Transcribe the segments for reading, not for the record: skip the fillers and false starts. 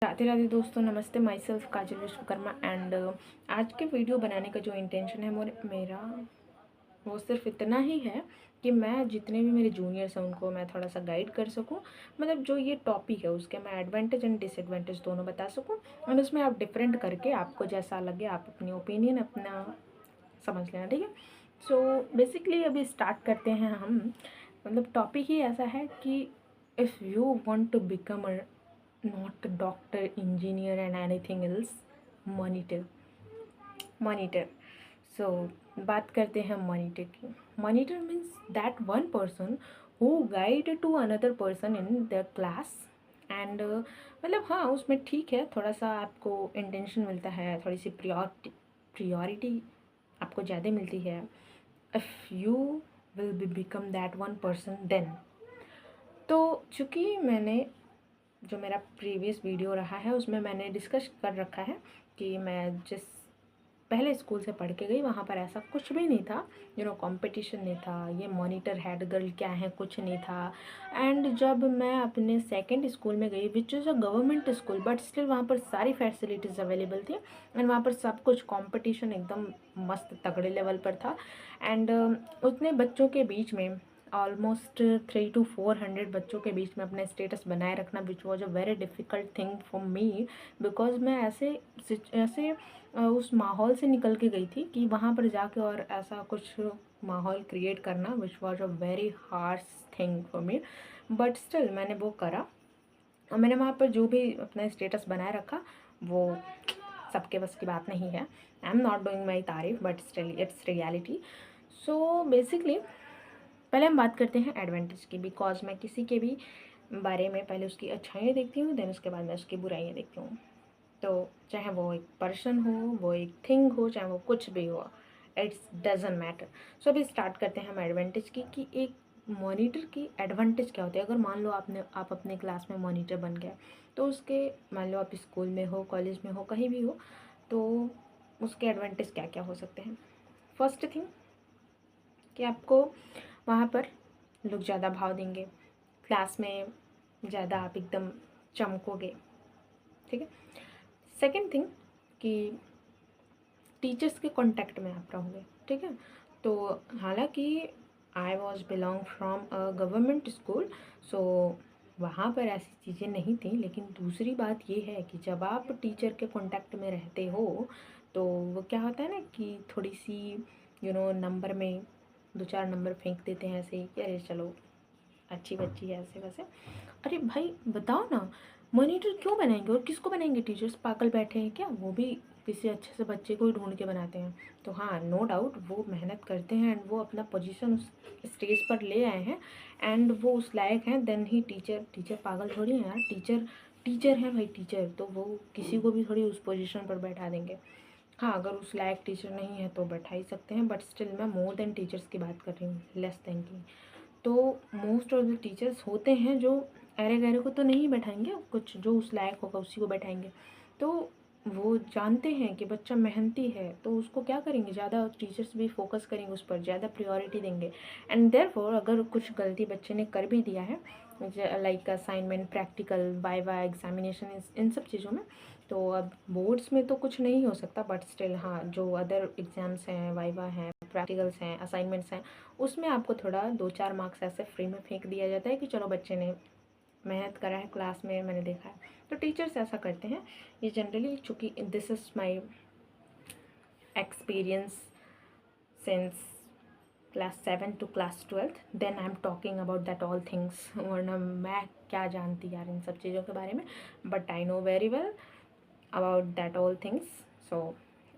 राधे राधे दोस्तों, नमस्ते। My self Kajal Vishwakarma and आज के वीडियो बनाने का जो इंटेंशन है मेरा वो सिर्फ इतना ही है कि मैं जितने भी मेरे जूनियर्स हैं उनको मैं थोड़ा सा गाइड कर सकूं। मतलब जो ये टॉपिक है उसके मैं एडवांटेज एंड डिसएडवांटेज दोनों बता सकूं और उसमें आप डिफरेंट करके आपको जैसा लगे आप अपनी ओपिनियन अपना समझ लेना, ठीक है। सो बेसिकली अभी स्टार्ट करते हैं हम। मतलब टॉपिक ही ऐसा है कि if you want to become a not a doctor, engineer and anything else, monitor monitor so बात करते हैं मॉनिटर की। Monitor means that one person who guide to another person in the class and मतलब हाँ, उसमें ठीक है, थोड़ा सा आपको इंटेंशन मिलता है, थोड़ी सी प्रियोरिटी आपको ज़्यादा मिलती है if you will be become that one person then. तो चूँकि मैंने जो मेरा प्रीवियस वीडियो रहा है उसमें मैंने डिस्कस कर रखा है कि मैं जिस पहले स्कूल से पढ़ के गई वहाँ पर ऐसा कुछ भी नहीं था, कंपटीशन नहीं था, ये मॉनिटर हेड गर्ल क्या है कुछ नहीं था। एंड जब मैं अपने सेकंड स्कूल में गई which is a government school but still वहाँ पर सारी फैसिलिटीज़ अवेलेबल थी एंड वहाँ पर सब कुछ कंपटीशन एकदम मस्त तगड़े लेवल पर था। एंड उतने बच्चों के बीच में ऑलमोस्ट 300 to 400 बच्चों के बीच में अपना स्टेटस बनाए रखना which was a very difficult thing for me because मैं ऐसे उस माहौल से निकल के गई थी कि वहाँ पर जाके और ऐसा कुछ माहौल क्रिएट करना which was a very harsh thing for me. But still मैंने वो करा और मैंने वहाँ पर जो भी अपना स्टेटस बनाए रखा वो सबके बस की बात नहीं है। I am not doing my तारीफ but still it's reality. So basically पहले हम बात करते हैं एडवांटेज की, बिकॉज मैं किसी के भी बारे में पहले उसकी अच्छाइयाँ देखती हूँ देन उसके बाद मैं उसकी बुराइयाँ देखती हूँ। तो चाहे वो एक पर्सन हो, वो एक थिंग हो, चाहे वो कुछ भी हो, इट्स डजेंट मैटर। सो अभी स्टार्ट करते हैं हम एडवांटेज की कि एक मॉनिटर की एडवांटेज क्या होती है। अगर मान लो आप अपने क्लास में मॉनिटर बन गए तो उसके, मान लो आप स्कूल में हो, कॉलेज में हो, कहीं भी हो, तो उसके एडवांटेज क्या क्या हो सकते हैं। फर्स्ट थिंग कि आपको वहाँ पर लोग ज़्यादा भाव देंगे, क्लास में ज़्यादा आप एकदम चमकोगे, ठीक है। सेकंड थिंग कि टीचर्स के कांटेक्ट में आप रहोगे, ठीक है। तो हालांकि I was belong from a government school, so वहाँ पर ऐसी चीज़ें नहीं थी, लेकिन दूसरी बात ये है कि जब आप टीचर के कांटेक्ट में रहते हो तो वो क्या होता है ना कि थोड़ी सी नंबर में 2-4 नंबर फेंक देते हैं ऐसे ही कि अरे चलो अच्छी बच्ची है ऐसे वैसे। अरे भाई बताओ ना, मॉनिटर क्यों बनाएंगे और किसको बनाएंगे? टीचर्स पागल बैठे हैं क्या? वो भी किसी अच्छे से बच्चे को ही ढूंढ के बनाते हैं। तो हाँ, नो डाउट वो मेहनत करते हैं एंड वो अपना पोजीशन उस स्टेज पर ले आए हैं एंड वो उस लायक हैं देन ही टीचर पागल थोड़ी है यार। टीचर है भाई, टीचर तो वो किसी को भी थोड़ी उस पोजीशन पर बैठा देंगे। हाँ, अगर उस लायक टीचर नहीं है तो बैठा ही सकते हैं, बट स्टिल मैं मोर देन टीचर्स की बात कर रही हूँ, लेस देन की। तो मोस्ट ऑफ द टीचर्स होते हैं जो अरे गहरे को तो नहीं बैठाएंगे, कुछ जो उस लायक होगा उसी को बैठाएंगे। तो वो जानते हैं कि बच्चा मेहनती है तो उसको क्या करेंगे, ज़्यादा टीचर्स भी फोकस करेंगे उस पर, ज़्यादा प्रायोरिटी देंगे। एंड देयरफॉर अगर कुछ गलती बच्चे ने कर भी दिया है like assignment, practical, viva, examination, इन सब चीज़ों में, तो अब बोर्ड्स में तो कुछ नहीं हो सकता बट स्टिल हाँ, जो अदर एग्ज़ाम्स हैं, वाइवा हैं, प्रैक्टिकल्स हैं, असाइनमेंट्स हैं, उसमें आपको थोड़ा 2-4 मार्क्स ऐसे फ्री में फेंक दिया जाता है कि चलो बच्चे ने मेहनत करा है क्लास में, मैंने देखा है। तो टीचर्स ऐसा करते हैं ये जनरली, चूँकि this is my experience since class 7 to class 12, then I am talking about that all things. वरना मैं क्या जानती यार इन सब चीज़ों के बारे में, but I know very well about that all things, so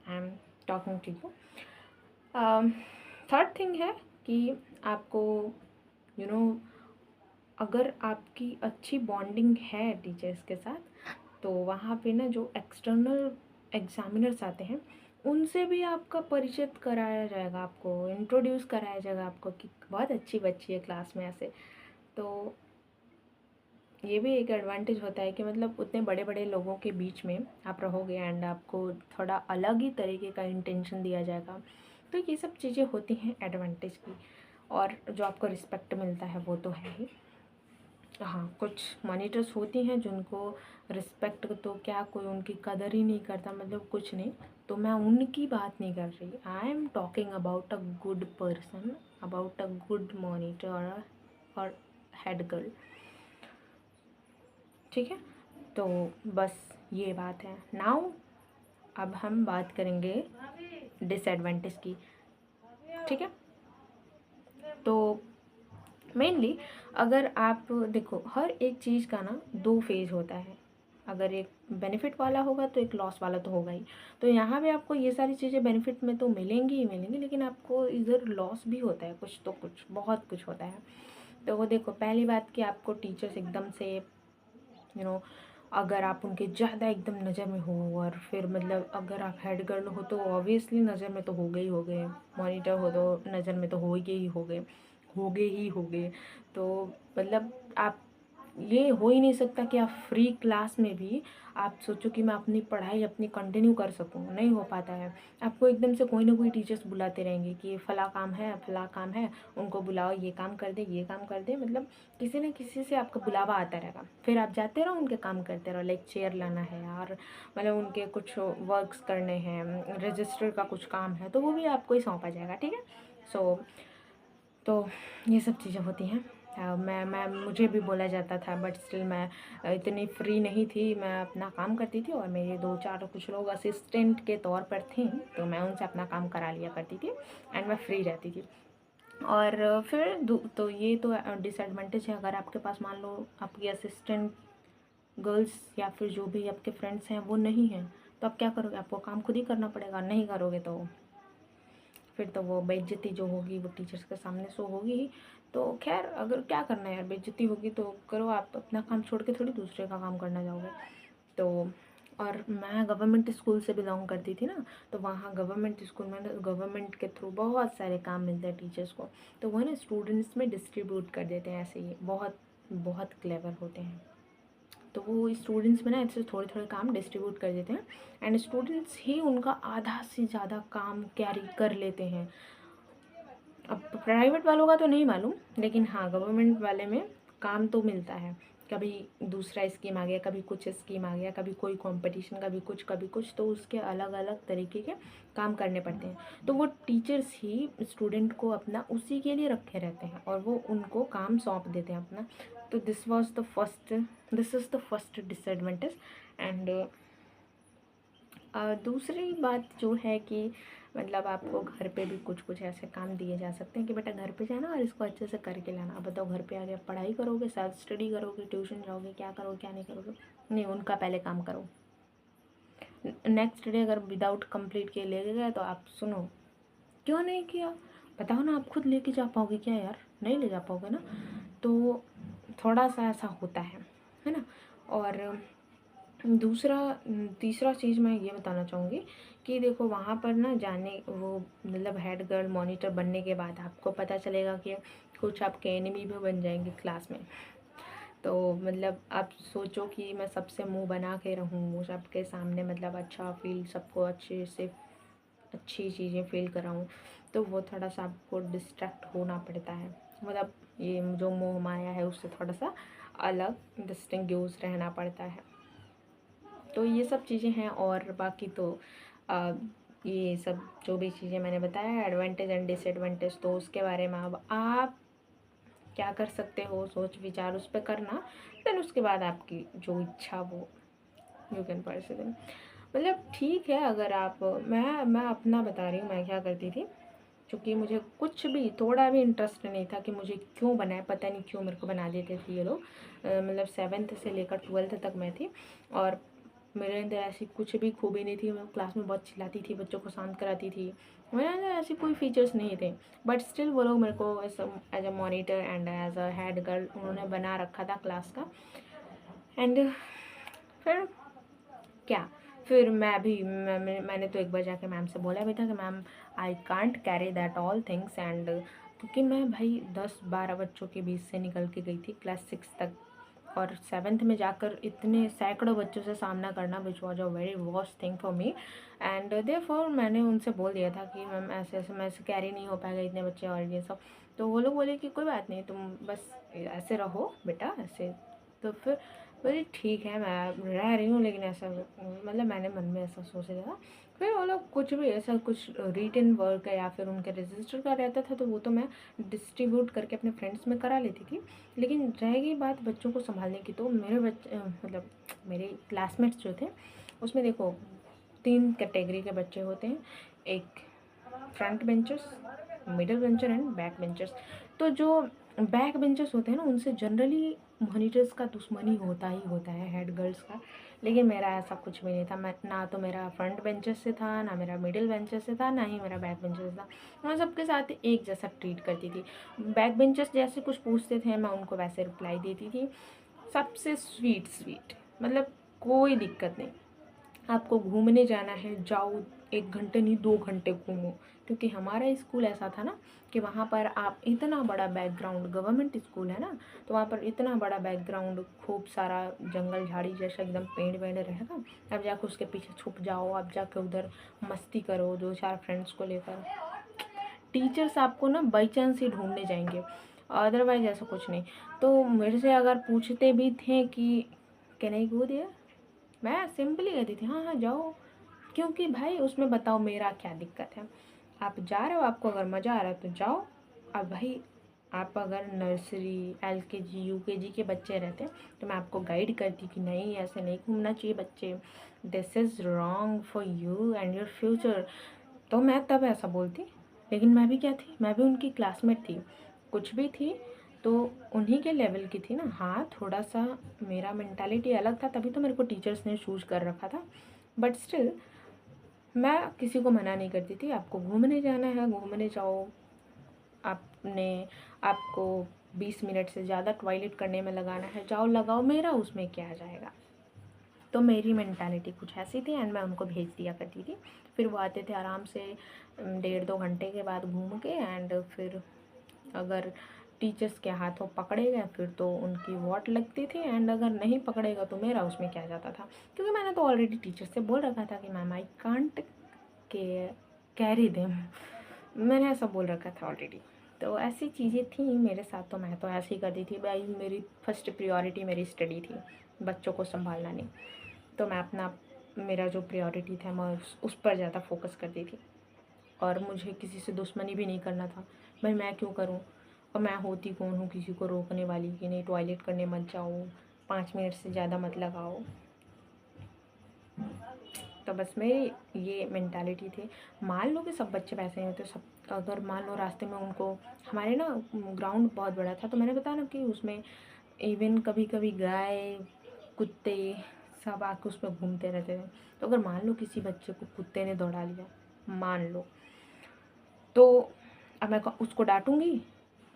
I am talking to you. Third thing है कि आपको यू नो अगर आपकी अच्छी बॉन्डिंग है टीचर्स के साथ तो वहाँ पे ना जो एक्सटर्नल एग्जामिनर्स आते हैं उनसे भी आपका परिचित कराया जाएगा, आपको इंट्रोड्यूस कराया जाएगा आपको कि बहुत अच्छी बच्ची है क्लास में ऐसे। तो ये भी एक एडवांटेज होता है कि मतलब उतने बड़े बड़े लोगों के बीच में आप रहोगे एंड आपको थोड़ा अलग ही तरीके का इंटेंशन दिया जाएगा। तो ये सब चीज़ें होती हैं एडवांटेज की, और जो आपको रिस्पेक्ट मिलता है वो तो है ही। हाँ, कुछ मॉनिटर्स होती हैं जिनको रिस्पेक्ट तो क्या कोई उनकी कदर ही नहीं करता, मतलब कुछ नहीं। तो मैं उनकी बात नहीं कर रही, आई am talking about a good person, about a good monitor और हेड गर्ल, ठीक है। तो बस ये बात है। नाउ अब हम बात करेंगे डिसएडवांटेज की, ठीक है। तो मेनली अगर आप देखो, हर एक चीज़ का ना दो फेज होता है। अगर एक बेनिफिट वाला होगा तो एक लॉस वाला तो होगा ही। तो यहाँ पे आपको ये सारी चीज़ें बेनिफिट में तो मिलेंगी ही मिलेंगी, लेकिन आपको इधर लॉस भी होता है, कुछ तो कुछ बहुत कुछ होता है। तो वो देखो, पहली बात कि आपको टीचर्स एकदम से अगर आप उनके ज़्यादा एकदम नज़र में हो, और फिर मतलब अगर आप हेड गर्ल हो तो ऑब्वियसली नज़र में तो हो गए ही हो गए, मॉनिटर हो तो नज़र में तो हो गए ही हो गए, हो गए ही हो गए। तो मतलब आप, ये हो ही नहीं सकता कि आप फ्री क्लास में भी आप सोचो कि मैं अपनी पढ़ाई अपनी कंटिन्यू कर सकूं, नहीं हो पाता है। आपको एकदम से कोई ना कोई टीचर्स बुलाते रहेंगे कि फला काम है, फला काम है, उनको बुलाओ, ये काम कर दे, ये काम कर दे, मतलब किसी न किसी से आपका बुलावा आता रहेगा। फिर आप जाते रहो, उनके काम करते रहो, लाइक चेयर लाना है और मतलब उनके कुछ वर्क्स करने हैं, रजिस्टर का कुछ काम है, तो वो भी आपको ही सौंपा जाएगा, ठीक है। सो तो ये सब चीज़ें होती हैं। मैं मुझे भी बोला जाता था, बट स्टिल मैं इतनी फ्री नहीं थी। मैं अपना काम करती थी और मेरे दो चार कुछ लोग असिस्टेंट के तौर पर थे, तो मैं उनसे अपना काम करा लिया करती थी एंड मैं फ्री रहती थी। और फिर तो ये तो डिसएडवांटेज है। अगर आपके पास मान लो आपकी असिस्टेंट गर्ल्स या फिर जो भी आपके फ्रेंड्स हैं वो नहीं हैं, तो आप क्या करोगे? आपको काम खुद ही करना पड़ेगा। नहीं करोगे तो फिर तो वो बेइज्जती जो होगी वो टीचर्स के सामने सो होगी ही। तो खैर, अगर क्या करना है यार, बेइज्जती होगी तो करो, आप अपना काम छोड़ के थोड़ी दूसरे का काम करना जाओगे। तो और मैं गवर्नमेंट स्कूल से बिलोंग करती थी ना, तो वहाँ गवर्नमेंट स्कूल में गवर्नमेंट के थ्रू बहुत सारे काम मिलते हैं टीचर्स को, तो वो ना स्टूडेंट्स में डिस्ट्रीब्यूट कर देते हैं ऐसे ही। बहुत बहुत क्लेवर होते हैं। तो वो स्टूडेंट्स में ना ऐसे थोड़े थोड़े काम डिस्ट्रीब्यूट कर देते हैं एंड स्टूडेंट्स ही उनका आधा से ज़्यादा काम कैरी कर लेते हैं। अब प्राइवेट वालों का तो नहीं मालूम, लेकिन हाँ गवर्नमेंट वाले में काम तो मिलता है। कभी दूसरा स्कीम आ गया, कभी कुछ स्कीम आ गया, कभी कोई कंपटीशन, कभी कुछ, तो उसके अलग अलग तरीके के काम करने पड़ते हैं। तो वो टीचर्स ही स्टूडेंट को अपना उसी के लिए रखे रहते हैं और वो उनको काम सौंप देते हैं अपना। तो this is the first disadvantage. And दूसरी बात जो है कि मतलब आपको घर पे भी कुछ कुछ ऐसे काम दिए जा सकते हैं कि बेटा घर पे जाना और इसको अच्छे से करके लाना। अब बताओ, घर पे आके पढ़ाई करोगे, सेल्फ स्टडी करोगे, ट्यूशन जाओगे, क्या करोगे क्या नहीं करोगे? नहीं, उनका पहले काम करो। नेक्स्ट डे अगर विदाउट कंप्लीट किए ले गए तो आप सुनो, क्यों नहीं किया? बताओ ना, आप खुद लेके जा पाओगे क्या यार? नहीं ले जा पाओगे ना। तो थोड़ा सा ऐसा होता है ना। और दूसरा तीसरा चीज़ मैं ये बताना चाहूँगी कि देखो, वहाँ पर ना जाने वो मतलब हेड गर्ल मॉनिटर बनने के बाद आपको पता चलेगा कि कुछ आपके एनिमी भी बन जाएंगे क्लास में। तो मतलब आप सोचो कि मैं सबसे मुंह बना के रहूँ सबके सामने, मतलब अच्छा फील, सबको अच्छे से अच्छी चीज़ें फील कराऊँ, तो वो थोड़ा सा आपको डिस्ट्रैक्ट होना पड़ता है। मतलब ये जो मोह माया है उससे थोड़ा सा अलग डिस्टिंग्यूश रहना पड़ता है। तो ये सब चीज़ें हैं। और बाकी तो आ, ये सब जो भी चीज़ें मैंने बताया एडवांटेज एंड डिसएडवांटेज, तो उसके बारे में अब आप क्या कर सकते हो, सोच विचार उस पर करना। देन उसके बाद आपकी जो इच्छा वो यू कैन परस्यू। मतलब ठीक है, अगर आप मैं अपना बता रही हूँ मैं क्या करती थी। क्योंकि मुझे कुछ भी थोड़ा भी इंटरेस्ट नहीं था कि मुझे क्यों बनाए, पता नहीं क्यों मेरे को बना देते थे ये लोग। मतलब 7th से लेकर 12th तक मैं थी और मेरे अंदर ऐसी कुछ भी खूबी नहीं थी। मैं क्लास में बहुत चिल्लाती थी, बच्चों को शांत कराती थी, मेरे अंदर ऐसे कोई फीचर्स नहीं थे। बट स्टिल वो लोग मेरे को as a monitor and as a head girl उन्होंने बना रखा था क्लास का। एंड फिर क्या, फिर मैंने तो एक बार जाके मैम से बोला भी था कि ma'am I can't carry that all things. And क्योंकि मैं भाई 10-12 बच्चों के बीच से निकल के गई थी क्लास 6 तक, और 7th में जाकर इतने सैकड़ों बच्चों से सामना करना which was a very worst thing for me. And therefore मैंने उनसे बोल दिया था कि मैम ऐसे ऐसे मैं कैरी नहीं हो पाएगा इतने बच्चे और ये सब। तो वो लोग बोले कि कोई बात नहीं, तुम बस ऐसे रहो बेटा ऐसे। तो फिर बोले ठीक है मैं रह रही हूँ, लेकिन ऐसा मतलब मैंने मन में ऐसा सोच लिया था। फिर वो लोग कुछ भी ऐसा कुछ रिटन वर्क है या फिर उनके रजिस्टर का रहता था, तो वो तो मैं डिस्ट्रीब्यूट करके अपने फ्रेंड्स में करा लेती थी। लेकिन रह गई बात बच्चों को संभालने की, तो मेरे बच्चे मतलब मेरे क्लासमेट्स जो थे उसमें देखो 3 कैटेगरी के बच्चे होते हैं, एक front benchers, middle bencher and back benchers. तो जो बैक बेंचर्स होते हैं ना, उनसे जनरली मॉनिटर्स का दुश्मनी होता ही होता है, हेड गर्ल्स का। लेकिन मेरा ऐसा कुछ भी नहीं था, मैं ना तो मेरा फ्रंट बेंचर से था, ना मेरा मिडिल बेंचर से था, ना ही मेरा बैक बेंचर से था। मैं सबके साथ एक जैसा ट्रीट करती थी। बैक बेंचर्स जैसे कुछ पूछते थे मैं उनको वैसे रिप्लाई देती थी, सबसे स्वीट स्वीट, मतलब कोई दिक्कत नहीं। आपको घूमने जाना है जाओ, 1 घंटे नहीं 2 घंटे घूमो। क्योंकि हमारा स्कूल ऐसा था ना कि वहाँ पर आप इतना बड़ा बैकग्राउंड, गवर्नमेंट स्कूल है ना, तो वहाँ पर इतना बड़ा बैकग्राउंड, खूब सारा जंगल झाड़ी जैसा एकदम पेड़ वेड़ रहेगा। अब जाकर उसके पीछे छुप जाओ, अब जाकर उधर मस्ती करो 2-4 फ्रेंड्स को लेकर। टीचर्स आपको ना बाई चांस ही ढूंढने जाएंगे, अदरवाइज ऐसा कुछ नहीं। तो मेरे से अगर पूछते भी थे कि कैन आई गो देयर, मैं सिंपली कहती थी हाँ हाँ जाओ। क्योंकि भाई उसमें बताओ मेरा क्या दिक्कत है, आप जा रहे हो, आपको अगर मज़ा आ रहा है तो जाओ। अब भाई आप अगर नर्सरी LKG UKG के बच्चे रहते तो मैं आपको गाइड करती कि नहीं ऐसे नहीं घूमना चाहिए बच्चे, this is wrong for you and your future. तो मैं तब ऐसा बोलती। लेकिन मैं भी क्या थी, मैं भी उनकी क्लासमेट थी, कुछ भी थी तो उन्हीं के लेवल की थी ना। हाँ थोड़ा सा मेरा मेंटालिटी अलग था, तभी तो मेरे को टीचर्स ने चूज कर रखा था। बट स्टिल मैं किसी को मना नहीं करती थी, आपको घूमने जाना है घूमने जाओ, आपने आपको 20 मिनट से ज़्यादा टॉयलेट करने में लगाना है जाओ लगाओ, मेरा उसमें क्या आ जाएगा। तो मेरी मेंटालिटी कुछ ऐसी थी एंड मैं उनको भेज दिया करती थी। फिर वो आते थे आराम से 1.5-2 घंटे के बाद घूम के, एंड फिर अगर टीचर्स के हाथों पकड़े गए फिर तो उनकी वॉट लगती थी, एंड अगर नहीं पकड़ेगा तो मेरा उसमें क्या जाता था। क्योंकि मैंने तो ऑलरेडी टीचर से बोल रखा था कि मैम आई कांट के कैरी देम, मैंने ऐसा बोल रखा था ऑलरेडी। तो ऐसी चीज़ें थी मेरे साथ, तो मैं तो ऐसे ही करती थी भाई, मेरी फर्स्ट प्रायोरिटी मेरी स्टडी थी, बच्चों को संभालना नहीं। तो मैं अपना मेरा जो प्रायोरिटी था मैं उस पर ज़्यादा फोकस करती थी, और मुझे किसी से दुश्मनी भी नहीं करना था। भाई मैं क्यों करूं, और मैं होती कौन हूँ किसी को रोकने वाली कि नहीं टॉयलेट करने मत जाओ, 5 मिनट से ज़्यादा मत लगाओ। तो बस मेरी ये मेंटालिटी थी। मान लो कि सब बच्चे वैसे ही होते, सब अगर मान लो रास्ते में उनको, हमारे ना ग्राउंड बहुत बड़ा था, तो मैंने बताया ना कि उसमें इवन कभी कभी गाय कुत्ते सब आके उसमें घूमते रहते थे। तो अगर मान लो किसी बच्चे को कुत्ते ने दौड़ा लिया, मान लो, तो अब मैं उसको डांटूंगी,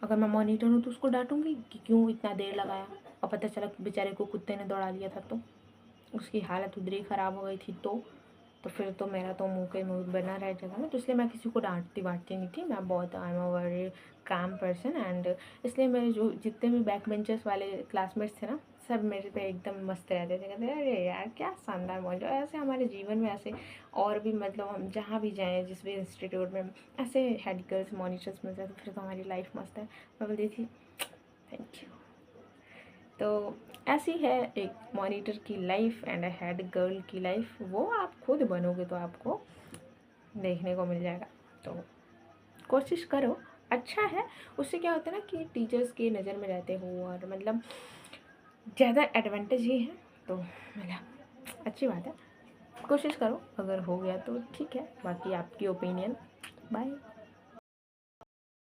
अगर मैं मॉनिटर हूँ तो उसको डांटूंगी कि क्यों इतना देर लगाया, और पता चला बेचारे को कुत्ते ने दौड़ा लिया था तो उसकी हालत उधर ही ख़राब हो गई थी। तो फिर तो मेरा तो मुँह के मुँह बना रह जाएगा ना। तो इसलिए मैं किसी को डांटती वाटती नहीं थी, मैं बहुत I am a very calm person, and इसलिए मेरे जो जितने भी बैक बेंचर्स वाले क्लासमेट्स थे ना, सब मेरे पे एकदम मस्त रहते थे, कहते अरे यार क्या शानदार मौज। ऐसे हमारे जीवन में ऐसे और भी, मतलब हम जहाँ भी जाएँ जिस भी इंस्टीट्यूट में ऐसे हेड गर्ल्स मॉनिटर्स मिल जाए तो फिर तो हमारी लाइफ मस्त है। मैं बोलती थी थैंक यू। तो ऐसी है एक मॉनिटर की life and a head girl की लाइफ, वो आप खुद बनोगे तो आपको देखने को मिल जाएगा। तो कोशिश करो, अच्छा है। उससे क्या होता है ना कि टीचर्स की नज़र में रहते हो, और मतलब ज़्यादा एडवांटेज ही है, तो मतलब अच्छी बात है। कोशिश करो, अगर हो गया तो ठीक है, बाकी आपकी ओपिनियन।